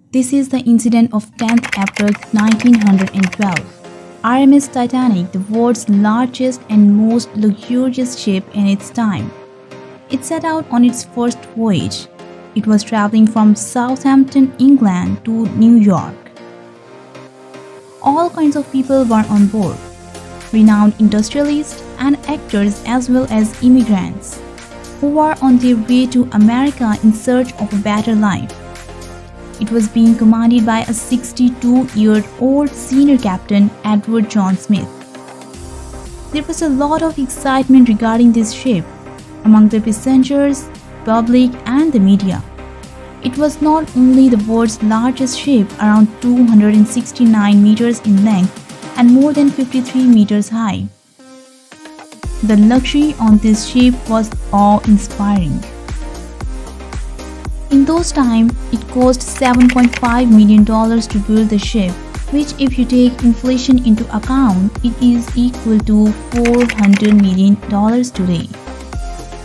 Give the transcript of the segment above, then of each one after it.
This is the incident of 10th April 1912. RMS Titanic, the world's largest and most luxurious ship in its time. It set out on its first voyage. It was traveling from Southampton, England to New York. All kinds of people were on board, renowned industrialists and actors as well as immigrants who were on their way to America in search of a better life. It was being commanded by a 62-year-old senior captain, Edward John Smith. There was a lot of excitement regarding this ship among the passengers, public and the media. It was not only the world's largest ship, around 269 meters in length and more than 53 meters high. The luxury on this ship was awe-inspiring. In those times, it cost $7.5 million to build the ship, which if you take inflation into account, it is equal to $400 million today.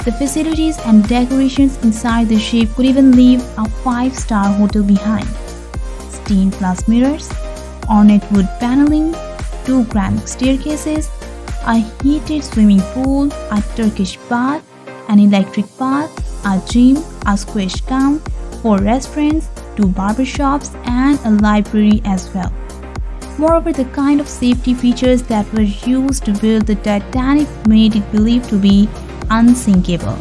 The facilities and decorations inside the ship could even leave a 5-star hotel behind. Stained glass mirrors, ornate wood paneling, 2 grand staircases, a heated swimming pool, a Turkish bath, an electric bath, a gym, a squash camp, 4 restaurants, 2 barbershops, and a library as well. Moreover, the kind of safety features that were used to build the Titanic made it believed to be unsinkable.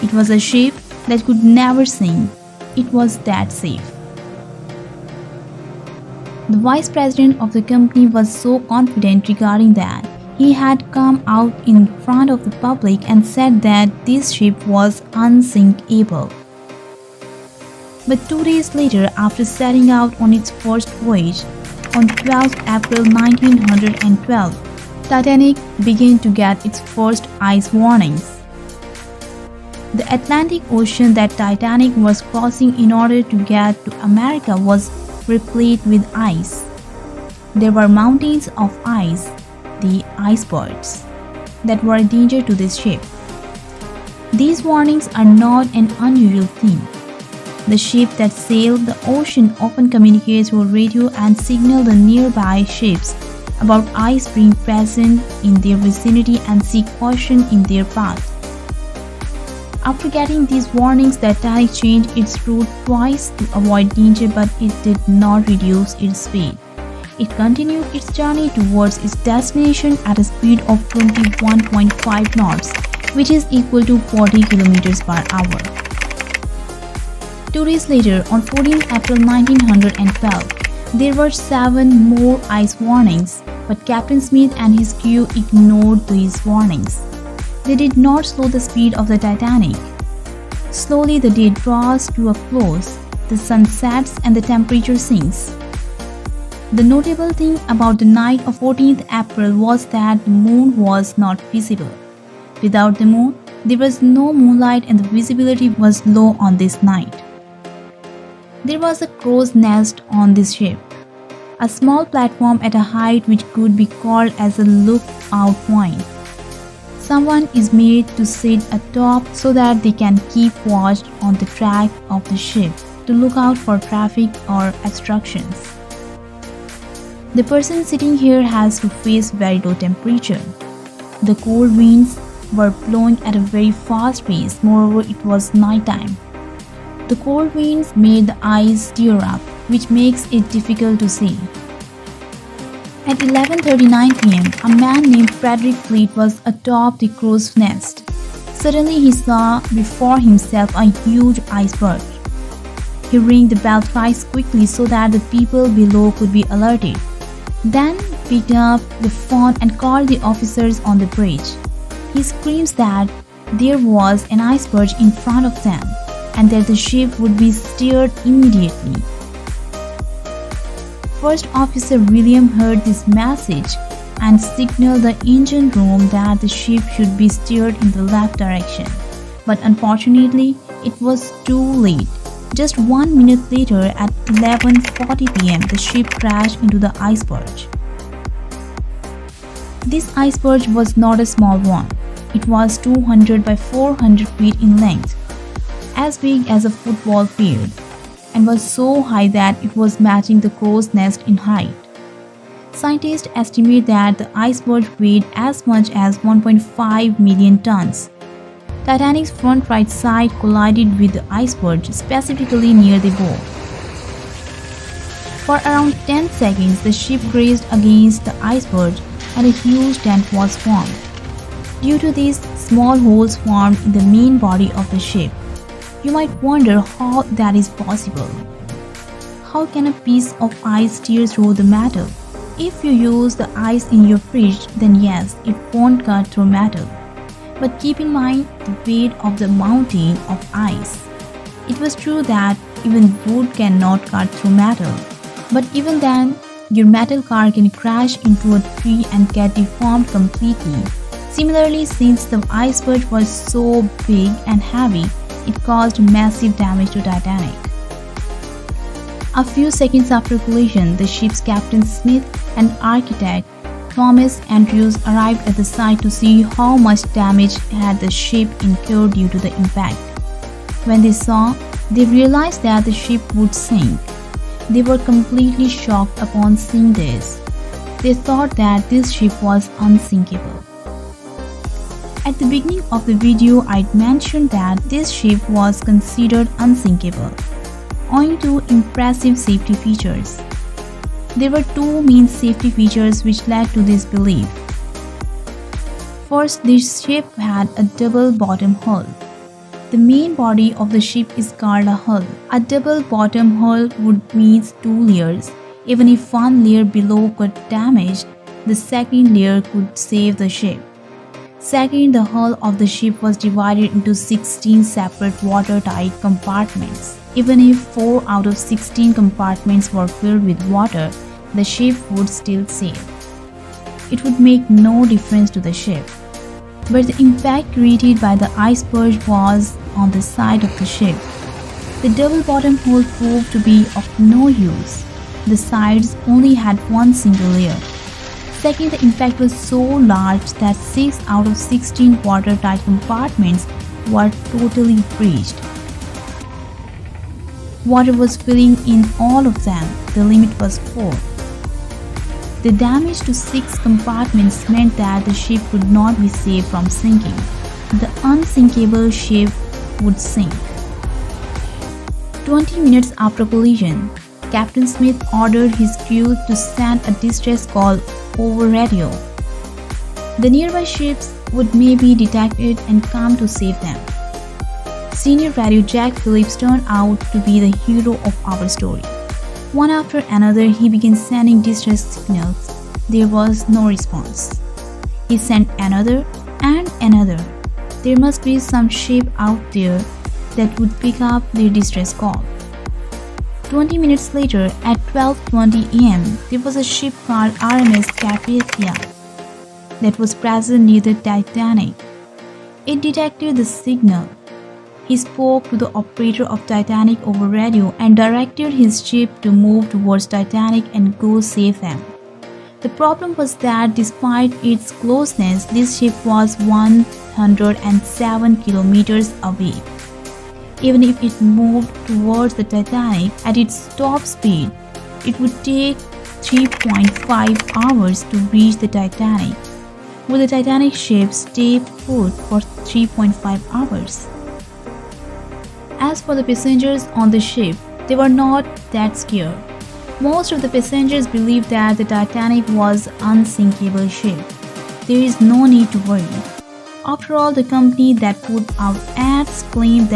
It was a ship that could never sink. It was that safe. The vice president of the company was so confident regarding that, he had come out in front of the public and said that this ship was unsinkable. But 2 days later, after setting out on its first voyage, on 12th April 1912, Titanic began to get its first ice warnings. The Atlantic Ocean that Titanic was crossing in order to get to America was replete with ice. There were mountains of ice, the icebergs, that were a danger to this ship. These warnings are not an unusual thing. The ship that sailed the ocean often communicates through radio and signal the nearby ships about ice being present in their vicinity and seek caution in their path. After getting these warnings, the Titanic changed its route twice to avoid danger, but it did not reduce its speed. It continued its journey towards its destination at a speed of 21.5 knots, which is equal to 40 kilometers per hour. 2 days later, on 14th April 1912, there were 7 more ice warnings, but Captain Smith and his crew ignored these warnings. They did not slow the speed of the Titanic. Slowly the day draws to a close, the sun sets and the temperature sinks. The notable thing about the night of 14th April was that the moon was not visible. Without the moon, there was no moonlight and the visibility was low on this night. There was a crow's nest on this ship, a small platform at a height which could be called as a lookout point. Someone is made to sit atop so that they can keep watch on the track of the ship to look out for traffic or obstructions. The person sitting here has to face very low temperature. The cold winds were blowing at a very fast pace, moreover it was nighttime. The cold winds made the ice stir up, which makes it difficult to see. At 11:39 p.m., a man named Frederick Fleet was atop the crow's nest. Suddenly he saw before himself a huge iceberg. He rang the bell twice quickly so that the people below could be alerted. Then picked up the phone and called the officers on the bridge. He screams that there was an iceberg in front of them and that the ship would be steered immediately. First Officer William heard this message and signaled the engine room that the ship should be steered in the left direction. But unfortunately, it was too late. Just 1 minute later, at 11:40 p.m., the ship crashed into the iceberg. This iceberg was not a small one. It was 200 by 400 feet in length, as big as a football field. and was so high that it was matching the crow's nest in height. Scientists estimate that the iceberg weighed as much as 1.5 million tons. Titanic's front right side collided with the iceberg, specifically near the bow. For around 10 seconds, the ship grazed against the iceberg and a huge dent was formed. Due to these small holes formed in the main body of the ship, you might wonder how that is possible. How can a piece of ice tear through the metal? If you use the ice in your fridge, then yes, it won't cut through metal. But keep in mind the weight of the mountain of ice. It was true that even wood cannot cut through metal. But even then, your metal car can crash into a tree and get deformed completely. Similarly, since the iceberg was so big and heavy, it caused massive damage to Titanic. A few seconds after collision, the ship's Captain Smith and architect Thomas Andrews arrived at the site to see how much damage had the ship incurred due to the impact. When they saw, they realized that the ship would sink. They were completely shocked upon seeing this. They thought that this ship was unsinkable. At the beginning of the video, I'd mentioned that this ship was considered unsinkable, owing to impressive safety features. There were two main safety features which led to this belief. First, this ship had a double bottom hull. The main body of the ship is called a hull. A double bottom hull would mean two layers. Even if one layer below got damaged, the second layer could save the ship. Second, the hull of the ship was divided into 16 separate watertight compartments. Even if 4 out of 16 compartments were filled with water, the ship would still sail. It would make no difference to the ship. But the impact created by the iceberg was on the side of the ship. The double bottom hull proved to be of no use. The sides only had one single layer. Second, the impact was so large that 6 out of 16 watertight compartments were totally breached. Water was filling in all of them. The limit was 4. The damage to 6 compartments meant that the ship could not be saved from sinking. The unsinkable ship would sink. 20 minutes after collision, Captain Smith ordered his crew to send a distress call over radio. The nearby ships would maybe detect it and come to save them. Senior radio Jack Phillips turned out to be the hero of our story. One after another, he began sending distress signals. There was no response. He sent another and another. There must be some ship out there that would pick up their distress call. 20 minutes later, at 12:20 am, there was a ship called RMS Carpathia that was present near the Titanic. It detected the signal. He spoke to the operator of Titanic over radio and directed his ship to move towards Titanic and go save them. The problem was that despite its closeness, this ship was 107 kilometers away. Even if it moved towards the Titanic at its top speed, it would take 3.5 hours to reach the Titanic. Would the Titanic ship stay put for 3.5 hours? As for the passengers on the ship, they were not that scared. Most of the passengers believed that the Titanic was an unsinkable ship. There is no need to worry. After all, the company that put out ads claimed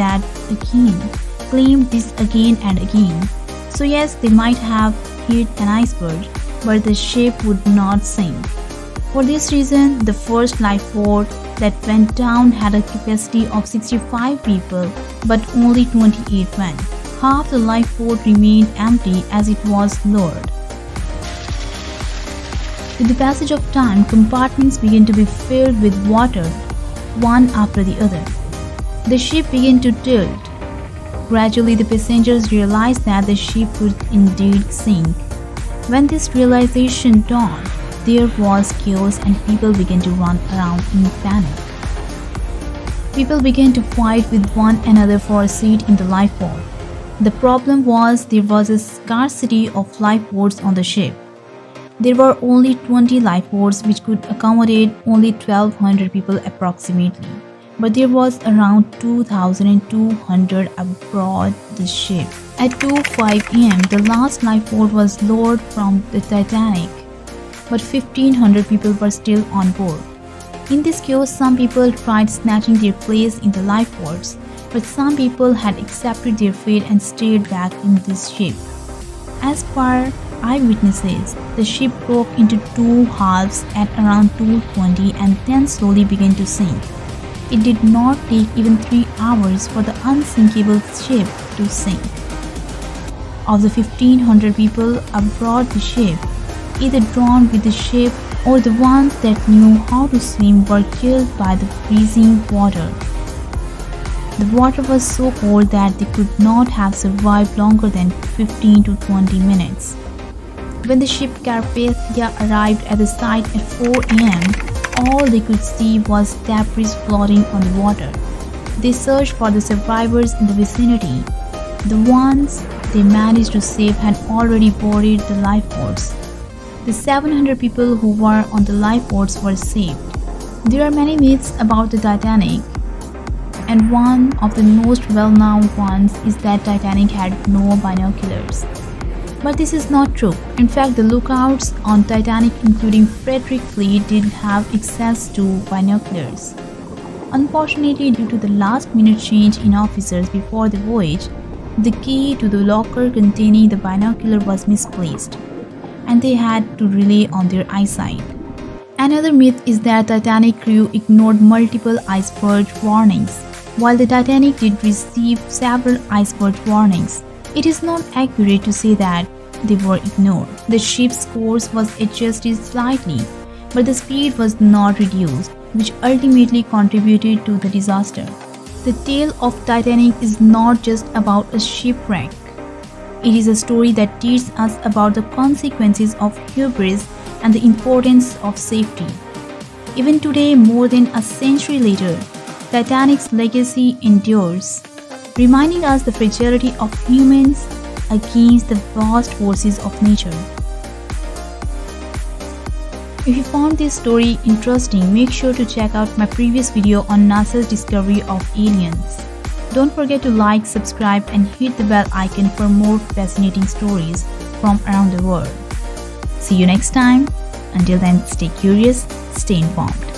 this again and again. So yes, they might have hit an iceberg, but the ship would not sink. For this reason, the first lifeboat that went down had a capacity of 65 people, but only 28 went. Half the lifeboat remained empty as it was lowered. With the passage of time, compartments began to be filled with water, one after the other. The ship began to tilt. Gradually, the passengers realized that the ship would indeed sink. When this realization dawned, there was chaos and people began to run around in panic. People began to fight with one another for a seat in the lifeboat. The problem was there was a scarcity of lifeboats on the ship. There were only 20 lifeboats which could accommodate only 1,200 people approximately, but there was around 2,200 aboard the ship. At 2:05 am, the last lifeboat was lowered from the Titanic, but 1,500 people were still on board. In this chaos, some people tried snatching their place in the lifeboats, but some people had accepted their fate and stayed back in this ship. As per eyewitnesses, the ship broke into two halves at around 2:20 and then slowly began to sink. It did not take even 3 hours for the unsinkable ship to sink. Of the 1,500 people aboard the ship, either drawn with the ship or the ones that knew how to swim were killed by the freezing water. The water was so cold that they could not have survived longer than 15 to 20 minutes. When the ship Carpathia arrived at the site at 4 am, all they could see was debris floating on the water. They searched for the survivors in the vicinity. The ones they managed to save had already boarded the lifeboats. The 700 people who were on the lifeboats were saved. There are many myths about the Titanic, and one of the most well-known ones is that Titanic had no binoculars. But this is not true. In fact, the lookouts on Titanic, including Frederick Fleet, did have access to binoculars. Unfortunately, due to the last-minute change in officers before the voyage, the key to the locker containing the binocular was misplaced, and they had to rely on their eyesight. Another myth is that Titanic crew ignored multiple iceberg warnings. While the Titanic did receive several iceberg warnings, it is not accurate to say that they were ignored. The ship's course was adjusted slightly, but the speed was not reduced, which ultimately contributed to the disaster. The tale of Titanic is not just about a shipwreck. It is a story that teaches us about the consequences of hubris and the importance of safety. Even today, more than a century later, Titanic's legacy endures, reminding us the fragility of humans against the vast forces of nature. If you found this story interesting, make sure to check out my previous video on NASA's discovery of aliens. Don't forget to like, subscribe, and hit the bell icon for more fascinating stories from around the world. See you next time. Until then, stay curious, stay informed.